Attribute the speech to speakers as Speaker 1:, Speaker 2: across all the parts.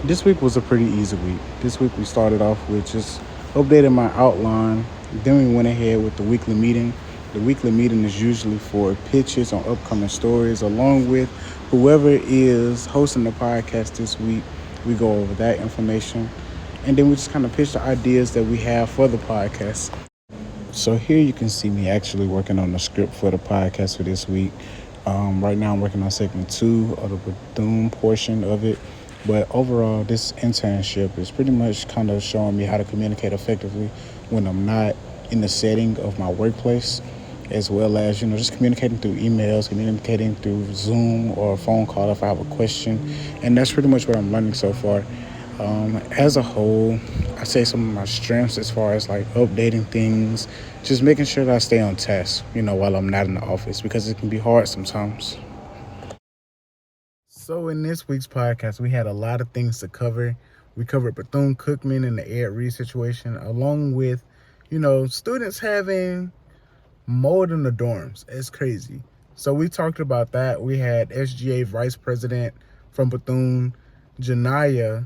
Speaker 1: This week was a pretty easy week. This week we started off with just updating my outline. Then we went ahead with the weekly meeting. The weekly meeting is usually for pitches on upcoming stories, along with whoever is hosting the podcast this week. We go over that information. And then we just kind of pitch the ideas that we have for the podcast. So here you can see me actually working on the script for the podcast for this week. Right now I'm working on segment 2 of the Bethune portion of it. But overall, this internship is pretty much kind of showing me how to communicate effectively when I'm not in the setting of my workplace, as well as, just communicating through emails, communicating through Zoom or a phone call if I have a question. And that's pretty much what I'm learning so far. As a whole, I say some of my strengths as far as like updating things, just making sure that I stay on task, while I'm not in the office because it can be hard sometimes. So in this week's podcast, we had a lot of things to cover. We covered Bethune-Cookman and the Ed Reed situation, along with, students having mold in the dorms. It's crazy. So we talked about that. We had SGA Vice President from Bethune, Janaya.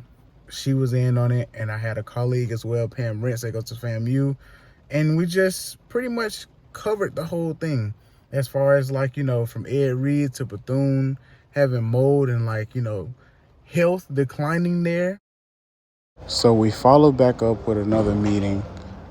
Speaker 1: She was in on it, and I had a colleague as well, Pam Rentz, that goes to FAMU, and we just pretty much covered the whole thing as far as from Ed Reed to Bethune having mold and health declining there. So we followed back up with another meeting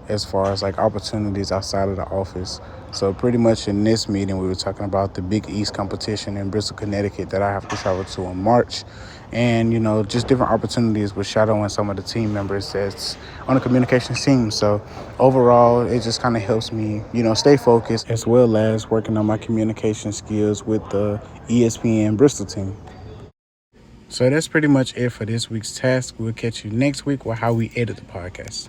Speaker 1: as far as opportunities outside of the office. So pretty much in this meeting, we were talking about the Big East competition in Bristol, Connecticut that I have to travel to in March. And, just different opportunities with shadowing some of the team members that's on the communications team. So overall, it just kind of helps me, stay focused as well as working on my communication skills with the ESPN Bristol team. So that's pretty much it for this week's task. We'll catch you next week with how we edit the podcast.